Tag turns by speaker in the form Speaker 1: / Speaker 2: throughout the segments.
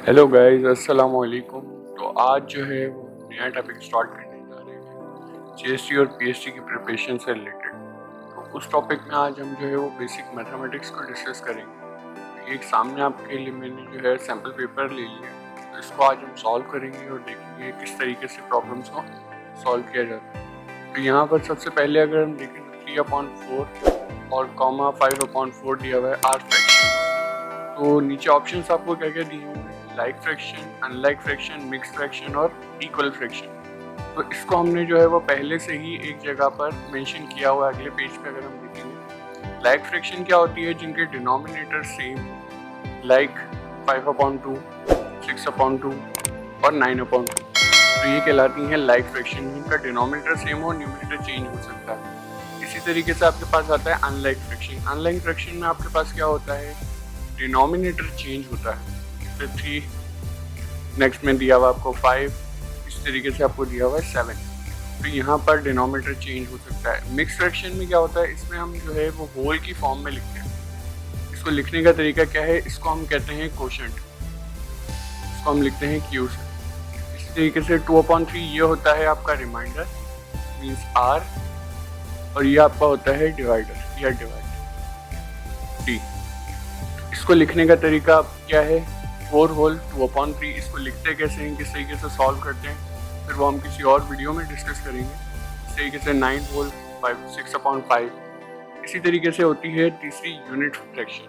Speaker 1: Hello guys, अस्सलाम वालेकुम। तो आज जो है वो नया टॉपिक स्टार्ट करने जा रहे हैं जीएसटी और पीएसटी की प्रिपरेशन से रिलेटेड। तो उस टॉपिक में आज हम जो है वो बेसिक मैथमेटिक्स को डिस्कस करेंगे। एक सामने आपके लिए मैंने जो है सैम्पल पेपर ले लिया, तो इसको आज हम सॉल्व करेंगे और देखेंगे किस तरीके से प्रॉब्लम्स को सॉल्व किया जाता है। तो यहाँ पर सबसे पहले अगर हम देखें तो 3/4 और कॉमा 5/4 दिया हुआ है आर फ्रैक्शन। तो नीचे ऑप्शंस आपको क्या क्या दिए हुए हैं, like fraction, unlike fraction, mix fraction और इक्वल फ्रैक्शन। तो इसको हमने जो है वो पहले से ही एक जगह पर मेंशन किया हुआ है। अगले पेज पे अगर हम देखेंगे, लाइक फ्रैक्शन क्या होती है, जिनके डिनोमिनेटर सेम, लाइक 5/2, 6/2 और 9/2। तो ये कहलाती हैं लाइक फ्रैक्शन, जिनका डिनोमिनेटर सेम हो, न्यूमरेटर चेंज हो सकता है। इसी तरीके से आपके पास आता है अनलाइक फ्रैक्शन। अनलाइक फ्रैक्शन में आपके पास क्या होता है, डिनोमिनेटर चेंज होता है। 3, नेक्स्ट में दिया हुआ आपको 5, इस तरीके से आपको दिया हुआ है 7। तो यहाँ पर डिनोमिनेटर चेंज हो सकता है। मिक्स फ्रैक्शन में क्या होता है, इसमें हम जो है वो होल की फॉर्म में लिखते हैं। इसको लिखने का तरीका क्या है, इसको हम कहते हैं कोशेंट, इसको हम लिखते हैं क्यू से। इसी तरीके से 2/3 ये होता है आपका रिमाइंडर, मीन्स आर, और ये आपका होता है डिवाइडर या डिवाइड डी। इसको लिखने का तरीका क्या है, 4 होल 2/3। इसको लिखते कैसे हैं, किस तरीके से सॉल्व करते हैं, फिर वो हम किसी और वीडियो में डिस्कस करेंगे। इस तरीके से 9 होल 6/5। इसी तरीके से होती है तीसरी यूनिट फ्रैक्शन।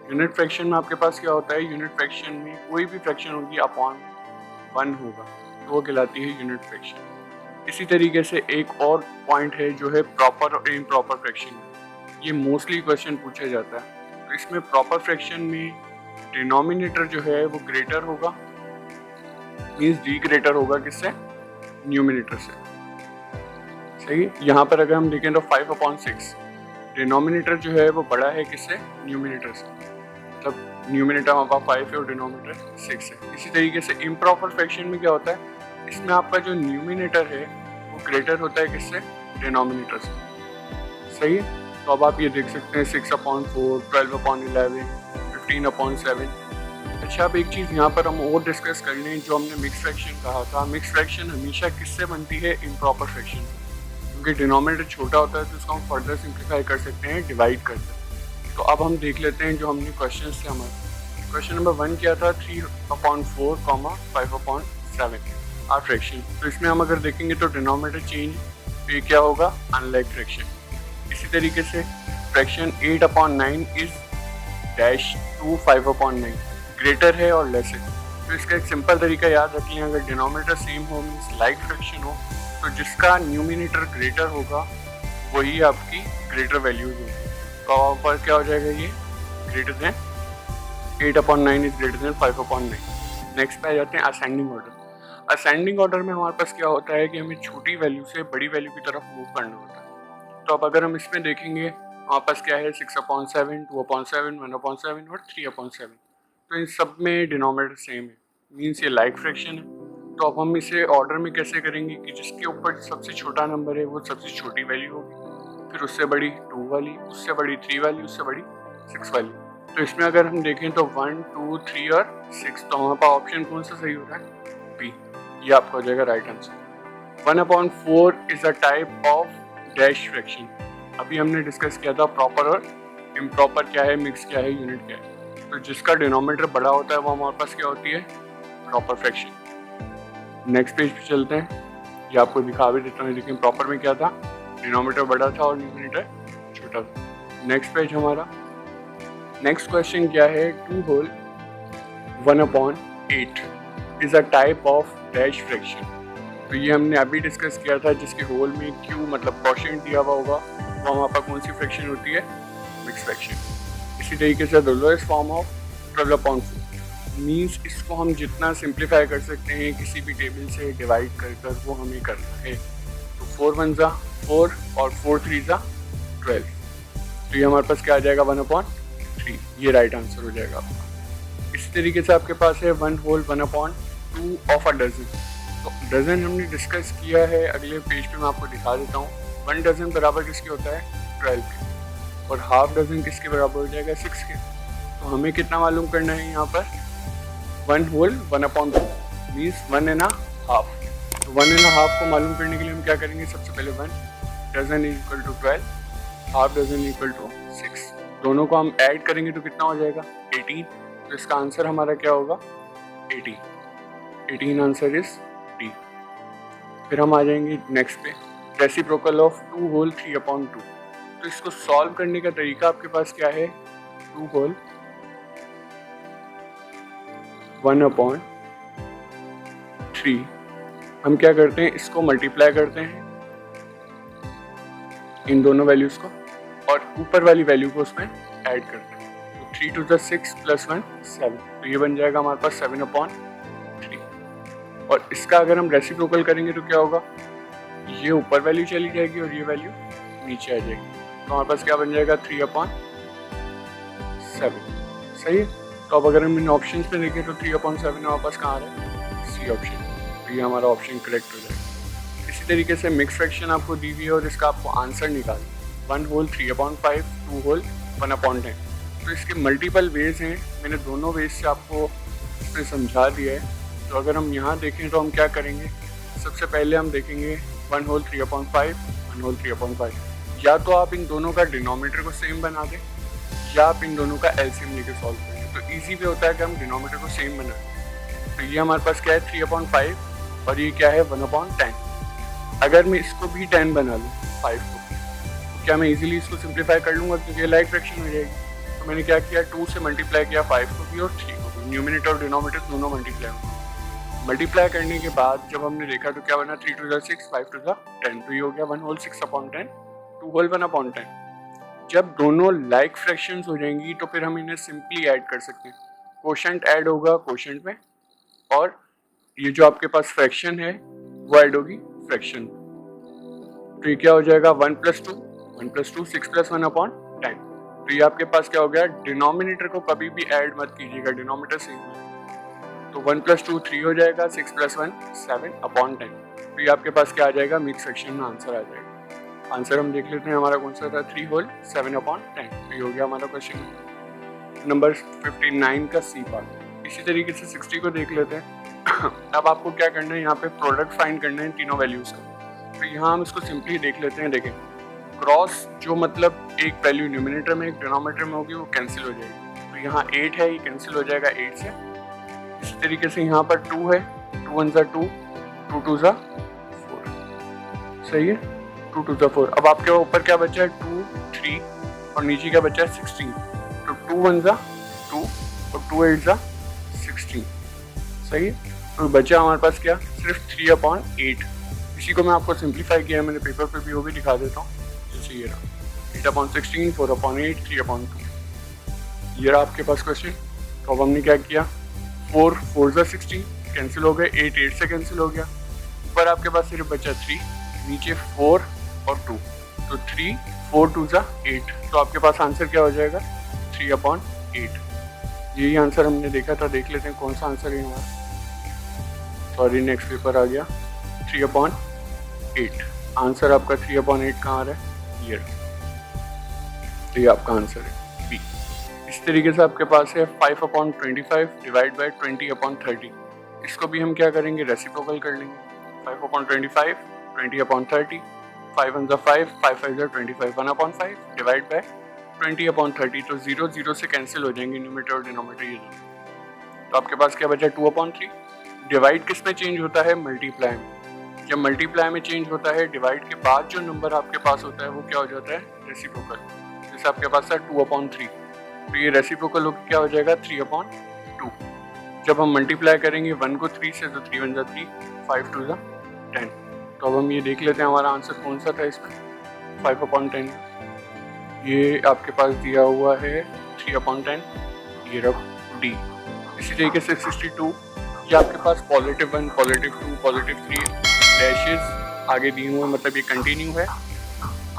Speaker 1: यूनिट फ्रैक्शन में आपके पास क्या होता है, यूनिट फ्रैक्शन में कोई भी फ्रैक्शन होगी अपॉन 1 होगा, तो वो कहलाती है यूनिट फ्रैक्शन। इसी तरीके से एक और पॉइंट है जो है प्रॉपर और इम्प्रॉपर फ्रैक्शन। ये मोस्टली क्वेश्चन पूछा जाता है। तो इसमें प्रॉपर फ्रैक्शन में डिनोमिनेटर जो है वो ग्रेटर होगा, मींस डी ग्रेटर होगा किससे, न्यूमिनेटर से। सही। यहाँ पर अगर हम देखें तो 5/6, डिनोमिनेटर जो है वो बड़ा है किससे, न्यूमिनेटर से। मतलब न्यूमिनेटर हमारे पास 5 है और डिनोमिनेटर 6 है। इसी तरीके से इम्प्रॉपर फ्रैक्शन में क्या होता है, इसमें आपका जो न्यूमिनेटर है वो ग्रेटर होता है किससे, डिनोमिनेटर से। सही है। तो अब आप ये देख सकते हैं 6/4, 12/11, 15/7। अच्छा, अब एक चीज़ यहाँ पर हम और डिस्कस कर लें, जो हमने मिक्स फ्रैक्शन कहा था। मिक्स फ्रैक्शन हमेशा किससे बनती है, इम्प्रॉपर फ्रैक्शन, क्योंकि डिनोमिनेटर छोटा होता है तो उसको हम फर्दर सिंप्लीफाई कर सकते हैं, डिवाइड करते। तो अब हम देख लेते हैं जो हमने क्वेश्चन थे हमारे। क्वेश्चन नंबर 1 क्या था, 3/4, 5/7 आर फ्रैक्शन। तो इसमें हम अगर देखेंगे तो डिनोमिनेटर चेंज, तो ये क्या होगा, अनलाइक फ्रैक्शन। इसी तरीके से फ्रैक्शन 8/9 इज डैश 2 5/9, ग्रेटर है और लेस है। तो इसका एक सिंपल तरीका याद रख लें, अगर डिनोमिनेटर सेम हो, मीन्स लाइक फ्रैक्शन हो, तो जिसका न्यूमिनेटर ग्रेटर होगा वही आपकी ग्रेटर वैल्यूज होगी। तो वहाँ पर क्या हो जाएगा, ये greater than 8/9 is greater than 5/9। Next पे आ जाते हैं असेंडिंग ऑर्डर। असेंडिंग ऑर्डर में हमारे पास क्या होता है कि हमें छोटी वैल्यू से बड़ी वैल्यू की तरफ मूव करना होता है। तो अब अगर हम इसमें देखेंगे, हमारे पास क्या है, 6/7, 2/7, 1/7 और 3/7। तो इन सब में डिनोमिनेटर सेम है, मीन्स ये लाइक फ्रैक्शन है। तो अब हम इसे ऑर्डर में कैसे करेंगे कि जिसके ऊपर सबसे छोटा नंबर है वो सबसे छोटी वैल्यू होगी, फिर उससे बड़ी 2 वाली, उससे बड़ी 3 वाली, उससे बड़ी 6 वाली। तो इसमें अगर हम देखें तो 1, 2, 3 और 6, तो हमारे पास ऑप्शन कौन सा सही हो रहा है, बी। ये आपका हो जाएगा right answer. 1/4 is a type of dash fraction. अभी हमने डिस्कस किया था प्रॉपर और इम्प्रॉपर क्या है, मिक्स क्या है, यूनिट क्या है। तो जिसका डिनोमिनेटर बड़ा होता है वो हमारे पास क्या होती है, प्रॉपर फ्रैक्शन। नेक्स्ट पेज पे चलते हैं, ये आपको दिखा भी देता हूँ। लेकिन प्रॉपर में क्या था, डिनोमिनेटर बड़ा था और न्यूमिनेटर छोटा था। नेक्स्ट पेज हमारा, नेक्स्ट क्वेश्चन क्या है, 2 whole 1/8 is a type of dash fraction. तो ये हमने अभी डिस्कस किया था, जिसके होल में क्यू मतलब कोशेंट दिया हुआ होगा, वो हमारे पास कौन सी फ्रैक्शन होती है, मिक्स फ्रैक्शन। इसी तरीके से the lowest form of 12/4, means इसको हम जितना सिंप्लीफाई कर सकते हैं किसी भी टेबल से डिवाइड कर वो हमें करना है। तो 4 1 ज़ा 4 और 4 3 ज़ा 12। तो ये हमारे पास क्या आ जाएगा, 1/3। ये राइट आंसर हो जाएगा आपका। इसी तरीके से आपके पास है 1 होल 1/2 ऑफ अ डजन। तो डजन हमने डिस्कस किया है, अगले पेज पे मैं आपको दिखा देता हूँ। 1 डजन बराबर किसके होता है, 12 के, और हाफ डजन किसके बराबर हो जाएगा, 6 के। तो हमें कितना मालूम करना है यहाँ पर, 1 होल 1/2 मीन्स 1.5। तो 1.5 को मालूम करने के लिए हम क्या करेंगे, सबसे पहले 1 dozen equal to 12, half dozen equal to 6। दोनों को हम ऐड करेंगे तो कितना हो जाएगा 18। तो इसका आंसर हमारा क्या होगा 18 आंसर इज डी। फिर हम आ जाएंगे नेक्स्ट पे, रेसिप्रोकल ऑफ 2 होल 3/2। तो इसको सॉल्व करने का तरीका आपके पास क्या है, 2 होल 1/3 हम क्या करते हैं, इसको मल्टीप्लाई करते हैं इन दोनों वैल्यूज को और ऊपर वाली वैल्यू को उसमें ऐड करते हैं। तो 3 to the 6 + 1 7, तो ये बन जाएगा हमारे पास 7/3। और इसका अगर हम रेसिप्रोकल करेंगे तो क्या होगा, ये ऊपर वैल्यू चली जाएगी और ये वैल्यू नीचे आ जाएगी। तो हमारे पास क्या बन जाएगा 3/7। सही है। तो अब अगर हम इन ऑप्शन में देखें तो 3/7 हमारे पास कहाँ आ रहा है, सी ऑप्शन। तो ये हमारा ऑप्शन करेक्ट हो जाएगा। इसी तरीके से मिक्स फ्रैक्शन आपको दी हुई है और इसका आपको आंसर निकालना, 1 होल 3/5, 2 होल 1/10। तो इसके मल्टीपल वेज हैं, मैंने दोनों वेज से आपको इसमें समझा दिया है। तो अगर हम यहाँ देखें तो हम क्या करेंगे, सबसे पहले हम देखेंगे 1 होल 3/5, 1 होल 3/5। या तो आप इन दोनों का डिनोमिनेटर को सेम बना दें या आप इन दोनों का एलसीएम लेके सॉल्व करेंगे। तो इजी वे होता है कि हम डिनोमिनेटर को सेम बनाएं। तो ये हमारे पास क्या है 3/5 और ये क्या है 1/10। अगर मैं इसको भी 10 बना लूँ 5 को, तो क्या मैं इजीली इसको सिंप्लीफाई कर लूँगा क्योंकि लाइक फ्रैक्शन हो जाएगी। तो मैंने क्या किया 2 से मल्टीप्लाई किया 5 को भी और 3 को भी, न्यूमिनेटर और डिनोमिनेटर दोनों मल्टीप्लाई हुए। मल्टीप्लाई करने के बाद जब हमने देखा तो क्या बना 3 to the 6, 5 to the 10। तो ये हो गया 1 होल 6/10, 2 होल 1/10। जब दोनों लाइक फ्रैक्शंस हो जाएंगी तो फिर हम इन्हें सिंपली ऐड कर सकते हैं। कोशेंट ऐड होगा कोशेंट में और ये जो आपके पास फ्रैक्शन है वो ऐड होगी फ्रैक्शन। तो ये क्या हो जाएगा 1 + 2, 1 + 2 6 + 1/10। तो ये आपके पास क्या हो गया, डिनोमिनेटर को कभी भी ऐड मत कीजिएगा, डिनोमिनेटर सेम है। तो 1 + 2 3 हो जाएगा, 6 + 1 7/10। तो ये आपके पास क्या आ जाएगा, मिक्स फ्रैक्शन में आंसर आ जाएगा। आंसर हम देख लेते हैं हमारा कौन सा था, 3 होल 7/10। तो ये हो गया हमारा क्वेश्चन नंबर 59 का सी पार्ट। इसी तरीके से 60 को देख लेते हैं। अब आपको क्या करना है, यहाँ पे प्रोडक्ट फाइंड करना है तीनों वैल्यूज का। तो यहाँ हम इसको सिंपली देख लेते हैं। देखें क्रॉस जो मतलब एक वैल्यू न्यूमिनेटर में एक डिनोमिनेटर में होगी वो कैंसिल हो जाएगी। तो यहाँ 8 है, ये कैंसिल हो जाएगा 8 से। इसी तरीके से यहाँ पर 2 है, 2 1 = 2, 2 2 = 4। सही है, 2 2 = 4। अब आपके ऊपर क्या बचा है 2 3 और नीचे क्या बचा है 16। तो 2 1 = 2 और 2 8 = 16। सही है। तो बचा हमारे पास क्या, सिर्फ 3/8। इसी को मैं आपको सिंप्लीफाई किया है मैंने पेपर पे भी, वो भी दिखा देता हूँ। जैसे ये रहा 8/16, 4/8, 3/2। ये रहा आपके पास क्वेश्चन। तो अब हमने क्या किया, 4 4 = 16 कैंसिल हो गए, 8 8 से कैंसिल हो गया। ऊपर आपके पास सिर्फ बचा 3, नीचे 4 और 2। तो 3 4 2 = 8। तो आपके पास आंसर क्या हो जाएगा 3/8। यही आंसर हमने देखा था। देख लेते हैं कौन सा आंसर है हमारा। सॉरी नेक्स्ट पेपर आ गया 3/8। आंसर आपका 3/8 कहाँ आ रहा है, ये। तो ये आपका आंसर है बी। इस तरीके से आपके पास है 5/25 डिवाइड बाय 20/30। इसको भी हम क्या करेंगे, रेसिप्रोकल कर लेंगे। 5/25 20/30, 5 1 = 5, 5 5 = 25, 1/5 डिवाइड बाय 20/30। तो 0 0 से कैंसिल हो जाएंगे न्यूमरेटर और डिनोमिनेटर ये। तो आपके पास क्या बचा 2/3। डिवाइड किस में चेंज होता है, मल्टीप्लाई में। जब मल्टीप्लाई में चेंज होता है, डिवाइड के बाद जो नंबर आपके पास होता है वो क्या हो जाता है, रेसिप्रोकल। जैसे आपके पास था 2/3, तो ये रेसिप्रोकल होकर क्या हो जाएगा 3/2। जब हम मल्टीप्लाई करेंगे 1 को 3 से, तो 3 1 = 3, 5 2 = 10। तो अब हम ये देख लेते हैं हमारा आंसर कौन सा था इसमें, 5/10। ये आपके पास दिया हुआ है 3/10, ये रखो डी। इसी तरीके से 62, ये आपके पास +1 +2 +3 डैशेस आगे दिए हुए, मतलब ये कंटिन्यू है।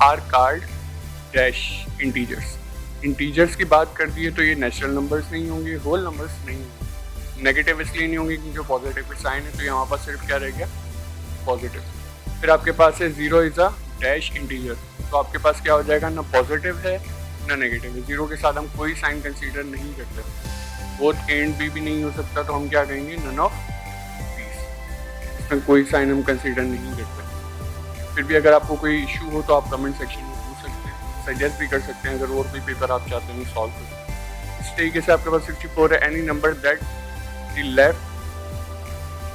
Speaker 1: Are called dash integers. Integers की बात कर दी है तो ये नेचुरल नंबर्स नहीं होंगे, होल नंबर्स नहीं होंगे। नेगेटिव इसलिए नहीं होंगे क्योंकि पॉजिटिव पे साइन है, तो यहाँ पास सिर्फ क्या रह गया पॉजिटिव। फिर आपके पास है 0 = डैश इंटीजर। तो आपके पास क्या हो जाएगा, ना पॉजिटिव है ना नेगेटिव है। 0 के साथ हम कोई साइन कंसीडर नहीं करते। बोथ एंड बी भी नहीं हो सकता, तो हम क्या कहेंगे, नन ऑफ दीज। इसमें कोई साइन हम कंसीडर नहीं करते। फिर भी अगर आपको कोई इशू हो तो आप कमेंट सेक्शन में पूछ सकते हैं, सजेस्ट भी कर सकते हैं अगर और कोई पेपर आप चाहते हैं सॉल्व करें। इस तरीके से आपके पास 64 है। Any number that the left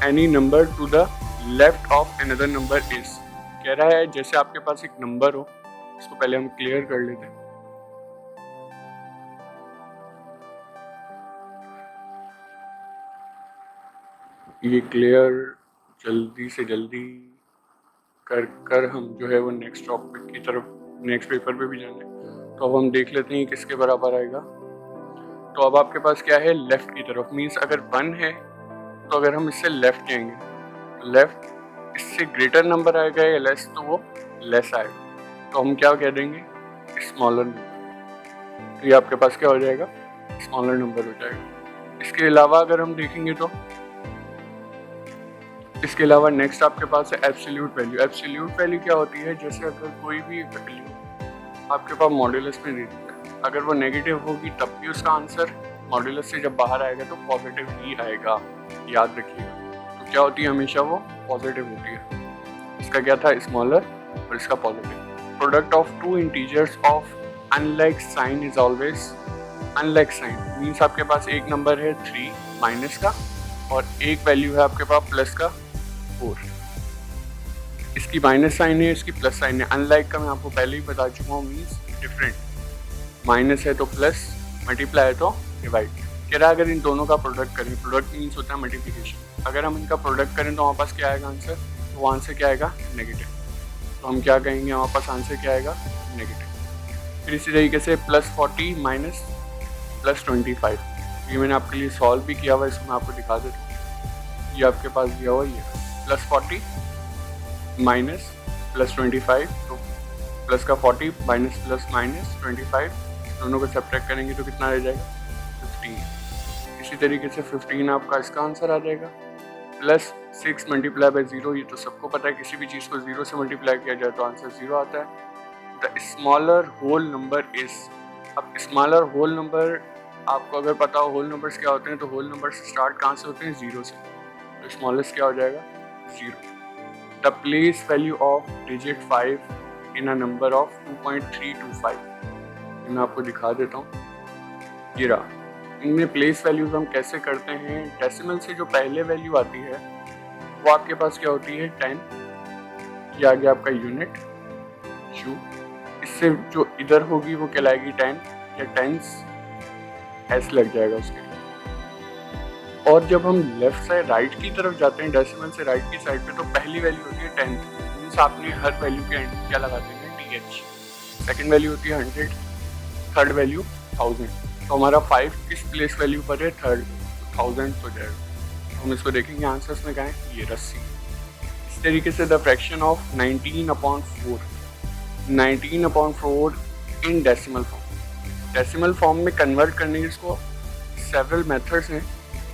Speaker 1: any number two the left of another number is. कह रहा है जैसे आपके पास एक नंबर हो, इसको पहले हम क्लियर कर लेते हैं। ये क्लियर जल्दी से जल्दी कर हम जो है वो नेक्स्ट टॉपिक की तरफ, नेक्स्ट पेपर पे भी जाना है। तो अब हम देख लेते हैं किसके बराबर आएगा। तो अब आपके पास क्या है, लेफ्ट की तरफ, मीन्स अगर 1 है तो अगर हम इससे लेफ्ट जाएंगे, लेफ्ट इससे ग्रेटर नंबर आएगा या लेस, तो वो लेस आएगा, तो हम क्या कह देंगे, स्मॉलर नंबर। तो ये आपके पास क्या हो जाएगा, स्मॉलर नंबर हो जाएगा। इसके अलावा अगर हम देखेंगे तो इसके अलावा नेक्स्ट आपके पास है एब्सोल्यूट वैल्यू। एब्सोल्यूट वैल्यू क्या होती है, जैसे अगर कोई भी वैल्यू आपके पास मॉड्यूलस में दे दी है, अगर वो नेगेटिव होगी तब भी उसका आंसर मॉड्यूलस से जब बाहर आएगा तो पॉजिटिव ही आएगा, याद रखिएगा। तो क्या होती है, हमेशा वो पॉजिटिव होती है। इसका क्या था, स्मॉलर, और इसका positive. Product of two integers of unlike sign is always unlike sign, means आपके पास एक नंबर है 3 माइनस का और एक वैल्यू है आपके पास प्लस का 4। इसकी माइनस साइन है, इसकी प्लस साइन है। अनलाइक का मैं आपको पहले ही बता चुका हूँ, मीन्स डिफरेंट। माइनस है तो प्लस, मल्टीप्लाई है तो डिवाइड। कह रहा है अगर इन दोनों का प्रोडक्ट करें, प्रोडक्ट मीन्स होता है मल्टीप्लिकेशन, अगर हम इनका प्रोडक्ट करें तो हमारे पास क्या आएगा आंसर, तो वो आंसर क्या आएगा, नेगेटिव। तो हम क्या कहेंगे, हमारे पास आंसर क्या आएगा, नेगेटिव। फिर इसी तरीके से +40 माइनस +25, ये मैंने आपके लिए सॉल्व भी किया हुआ, इसको मैं आपको दिखा देता हूँ। ये आपके पास दिया हुआ ये +40 माइनस +25, तो प्लस का 40 माइनस प्लस माइनस 25, दोनों को सब्ट्रैक्ट करेंगे तो कितना रह जाएगा, 15। इसी तरीके से 15 आपका इसका आंसर आ जाएगा। +6 मल्टीप्लाई बाई 0, ये तो सबको पता है, किसी भी चीज़ को 0 से मल्टीप्लाई किया जाए तो आंसर 0 आता है। The smaller whole number is. अब स्मॉलर होल नंबर आपको अगर पता हो होल नंबर्स क्या होते हैं, तो होल नंबर स्टार्ट कहाँ से होते हैं, 0 से, तो स्मॉलेस्ट क्या हो जाएगा, 0। The place value of digit 5 in a number of 2.325, मैं आपको दिखा देता हूँ। ये रहा, इनमें प्लेस वैल्यूज हम कैसे करते हैं, डेसिमल से जो पहले वैल्यू आती है वो आपके पास क्या होती है, 10, ये आ गया आपका यूनिट यू, इससे जो इधर होगी वो कहलाएगी 10 या टेंस, एस लग जाएगा उसके लिए। और जब हम लेफ्ट से राइट की तरफ जाते हैं, डेसिमल से राइट की साइड पे, तो पहली वैल्यू होती है 10, मीन्स आपने हर वैल्यू के एंड क्या लगा देंगे, TH। सेकेंड वैल्यू होती है 100, थर्ड वैल्यू 1000, तो हमारा 5 किस प्लेस वैल्यू पर है, थर्ड, 1000 हो जाएगा। तो हम इसको देखेंगे आंसर्स में क्या है, ये रस्सी। इस तरीके से the fraction of 19/4 in decimal form. Decimal form में कन्वर्ट करने के इसको सेवरल मेथड्स हैं,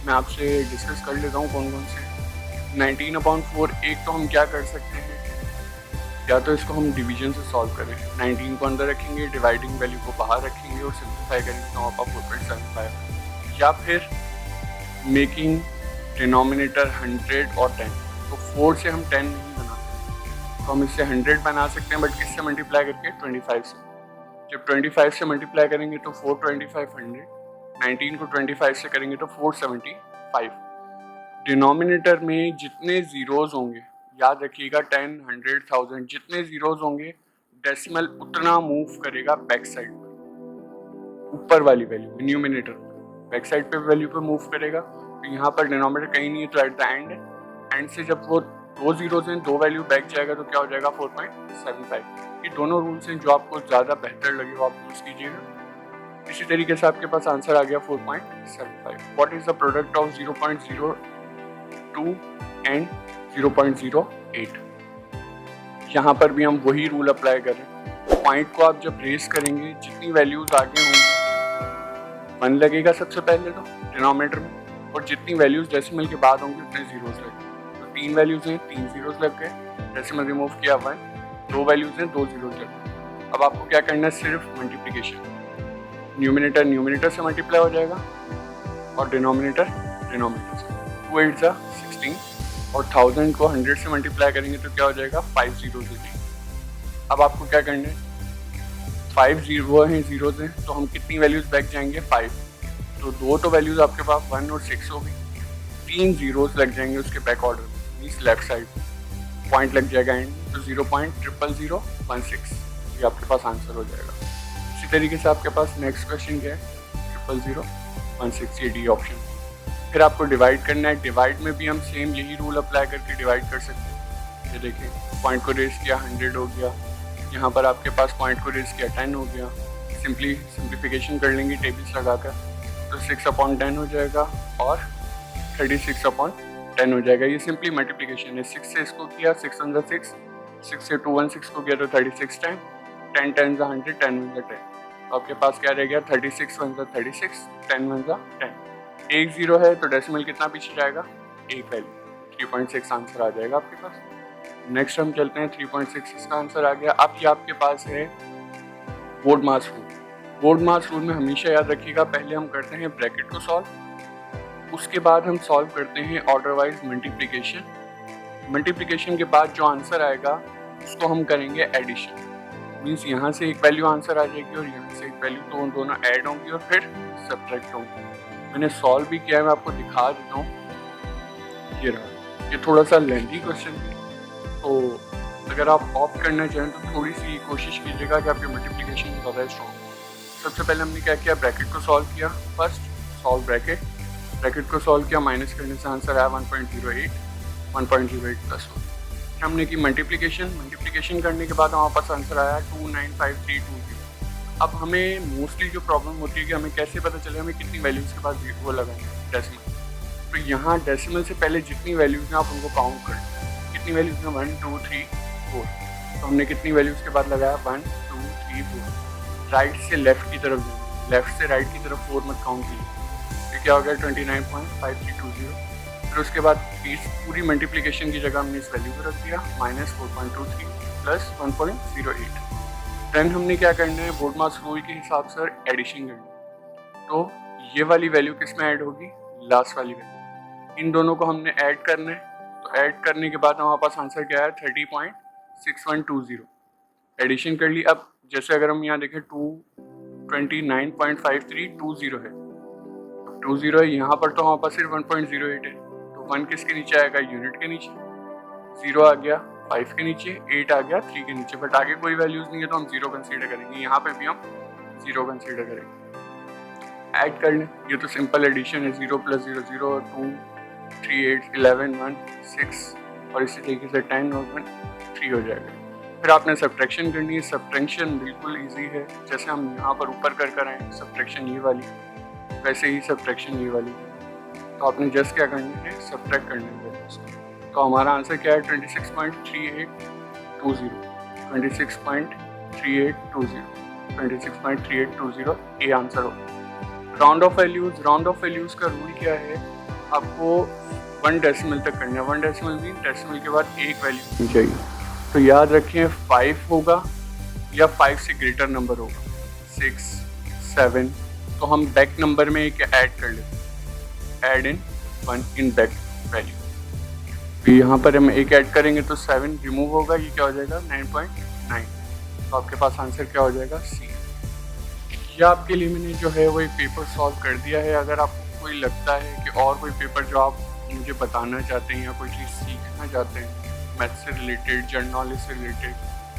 Speaker 1: मैं आपसे डिस्कस कर लेता हूँ कौन कौन से। 19/4, एक तो हम क्या कर सकते हैं, या तो इसको हम डिवीजन से सॉल्व करें, 19 को अंदर रखेंगे, डिवाइडिंग वैल्यू को बाहर रखेंगे और सिंप्लीफाई करेंगे तो आपका 4.75, या फिर मेकिंग डिनोमिनेटर 100 और 10, तो 4 से हम 10 नहीं बना सकते, तो हम इससे 100 बना सकते हैं, बट किससे मल्टीप्लाई करके, 25 से। जब 25 से मल्टीप्लाई करेंगे तो 425 100, 19 को 25 से करेंगे तो 475। डिनोमिनेटर में जितने जीरोज होंगे, याद रखिएगा, 10, 100, 1000, जितने जीरोज होंगे डेसिमल उतना मूव करेगा बैक साइड पर, ऊपर वाली वैल्यू न्यूमिनेटर बैक साइड पे वैल्यू पे मूव करेगा। तो यहाँ पर डिनोमिनेटर कहीं नहीं है, तो एट द एंड से जब वो 2 जीरोज हैं, 2 वैल्यू बैक जाएगा तो क्या हो जाएगा, 4.75। ये दोनों रूल्स हैं, जो आपको ज़्यादा बेहतर लगे वो आप यूज़ कीजिएगा। इसी तरीके से आपके पास आंसर आ गया 4.75। What is the product of 0.02 and 0.08। यहाँ पर भी हम वही रूल अप्लाई करें, पॉइंट को आप जब रेस करेंगे, जितनी वैल्यूज आगे होंगी 1 लगेगा सबसे पहले तो डिनोमिनेटर में, और जितनी वैल्यूज डेसिमल के बाद होंगी उतने जीरोज लगेंगे। तो 3 वैल्यूज हैं, 3 जीरोज लग गए, डेसिमल रिमूव किया 1, 2 वैल्यूज हैं, 2 जीरोज लग गए। अब आपको क्या करना है, सिर्फ मल्टीप्लिकेशन, न्यूमिनेटर से मल्टीप्लाई हो जाएगा, और डिनोमिनेटर से 2 8 जा 16 और 1000 को 100 से मल्टीप्लाई करेंगे तो क्या हो जाएगा 5 जीरोज हो जाएंगे। अब आपको क्या करना है, 5 जीरो हैं, जीरोज हैं, तो हम कितनी वैल्यूज बैक जाएंगे 5, तो दो तो वैल्यूज आपके पास 1 और 6 हो गई, 3 जीरोज लग जाएंगे उसके बैक ऑर्डर में, मीन्स लेफ्ट साइड पॉइंट लग जाएगा एंड, तो 0.00016 ये आपके पास आंसर हो जाएगा। इसी तरीके से आपके पास नेक्स्ट क्वेश्चन क्या है 00016, ये डी ऑप्शन। फिर आपको डिवाइड करना है, डिवाइड में भी हम सेम यही रूल अप्लाई करके डिवाइड कर सकते हैं। ये देखिए पॉइंट को रेज किया 100 हो गया, यहाँ पर आपके पास पॉइंट को रेज किया 10 हो गया, सिंप्लीफिकेशन कर लेंगे टेबल्स लगाकर, तो 6/10 हो जाएगा और 36/10 हो जाएगा। ये सिंपली मल्टीप्लिकेशन है, 6 से इसको किया 6 1 6, 6 से 216 को किया तो 36 टाइम, 10 10 100, 10 1 10, तो आपके पास क्या रह गया 36 1 36, 10 1 10, एक जीरो है तो डेसिमल कितना पीछे जाएगा, एक वैल्यू, 3.6 आंसर आ जाएगा आपके पास। नेक्स्ट हम चलते हैं 3.6 इसका आंसर आ गया। अब ये आपके पास है बोर्ड-मास रूल। बोर्ड-मास रूल में हमेशा याद रखिएगा, पहले हम करते हैं ब्रैकेट को सॉल्व, उसके बाद हम सॉल्व करते हैं ऑर्डर वाइज मल्टीप्लिकेशन, मल्टीप्लिकेशन के बाद जो आंसर आएगा उसको हम करेंगे एडिशन, मीन्स यहाँ से एक वैल्यू आंसर आ जाएगी और यहाँ से एक वैल्यू, तो दोनों ऐड होंगी और फिर सब्ट्रैक्ट होंगी। मैंने सॉल्व भी किया है, मैं आपको दिखा देता हूँ, ये रहा। ये थोड़ा सा लेंथी क्वेश्चन है, तो अगर आप ऑप्ट करना चाहें तो थोड़ी सी कोशिश कीजिएगा कि आपकी मल्टीप्लिकेशन ज़्यादा स्ट्रॉन्ग। सबसे पहले हमने क्या किया, ब्रैकेट को सॉल्व किया, फर्स्ट सॉल्व ब्रैकेट, ब्रैकेट को सॉल्व किया, माइनस करने से आंसर आया 1.08 प्लस 1। हमने की मल्टीप्लिकेशन, मल्टीप्लिकेशन करने के बाद हमारे पास आंसर आया 295320। अब हमें मोस्टली जो प्रॉब्लम होती है कि हमें कैसे पता चले हमें कितनी वैल्यूज़ के बाद वो लगाएंगे डेसिमल, तो यहाँ डेसिमल से पहले जितनी वैल्यूज़ हैं आप उनको काउंट करें, कितनी वैल्यूज़ हैं 1 2 3 4, तो हमने कितनी वैल्यूज़ के बाद लगाया 1 2 3 4, राइट से लेफ्ट की तरफ जाएंगे, लेफ्ट से राइट की तरफ 4 मत काउंट कीजिए, तो क्या हो गया 29.5320। फिर उसके बाद इस पूरी मल्टीप्लिकेशन की जगह हमने इस वैल्यू को रख दिया -4.23 प्लस 1.08। देन हमने क्या करना है, बोर्ड-मास रूल के हिसाब से एडिशन करनी है, तो ये वाली वैल्यू किस में ऐड होगी, लास्ट वाली वैल्यू, इन दोनों को हमने ऐड करना है, तो ऐड करने के बाद हमारे पास आंसर क्या है 30.6120, एडिशन कर ली। अब जैसे अगर हम यहाँ देखें 229.5320 है, 20 है, यहाँ पर तो हमारे पास सिर्फ 1.08 है, तो 1 किसके नीचे आएगा, यूनिट के नीचे, 0 आ गया 5 के नीचे, 8 आ गया 3 के नीचे, बट आगे कोई वैल्यूज नहीं है तो हम 0 कंसीडर करेंगे, यहाँ पे भी हम 0 कंसीडर करेंगे। ऐड करने, ये तो सिंपल एडिशन है, 0 + 0 0, 2 3 8 11 1 6 और इसी तरीके से 10 और 1 3 हो जाएगा। फिर आपने सब्ट्रैक्शन करनी है, सब्ट्रैक्शन बिल्कुल ईजी है, जैसे हम यहाँ पर ऊपर कर आए सब्ट्रैक्शन ये वाली, वैसे ही सब्ट्रैक्शन ये वाली, तो आपने जस्ट क्या करना है, सब्ट्रैक्ट करना है उसको। तो हमारा आंसर क्या है 26.3820, ये आंसर होगा। Round of values, round of values का रूल क्या है, आपको 1 डेसिमल तक करना है, 1 डेसिमल मीन डेसिमल के बाद एक वैल्यू चाहिए, तो याद रखें 5 होगा या 5 से ग्रेटर नंबर होगा, 6 7, तो हम बैक नंबर में एक ऐड कर लेते हैं, add in 1 in back value, तो यहाँ पर हम एक ऐड करेंगे तो 7 रिमूव होगा, ये क्या हो जाएगा 9.9, तो आपके पास आंसर क्या हो जाएगा सी। यह आपके लिए मैंने जो है वो एक पेपर सॉल्व कर दिया है। अगर आपको कोई लगता है कि और कोई पेपर जो आप मुझे बताना चाहते हैं या कोई चीज़ सीखना चाहते हैं मैथ से रिलेटेड, जनरल नॉलेज से रिलेटेड,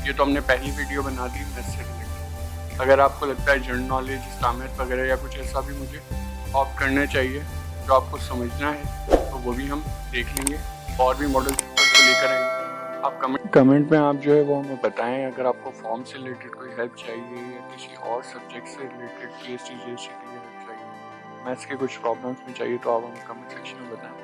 Speaker 1: ये तो हमने पहली वीडियो बना दी मैथ से रिलेटेड, अगर आपको लगता है जनरल नॉलेज, इस्लामियत वगैरह या कुछ ऐसा भी मुझे ऑप्ट करना चाहिए जो आपको समझना है, तो वो भी हम देख लेंगे, और भी मॉडल पेपर को लेकर आएंगे। आप कमेंट में आप जो है वो हमें बताएं। अगर आपको फॉर्म से रिलेटेड कोई हेल्प चाहिए या किसी और सब्जेक्ट से रिलेटेड PhD GST के लिए हेल्प चाहिए, मैथ्स के कुछ प्रॉब्लम्स में चाहिए, तो आप हमें कमेंट सेक्शन में बताएं।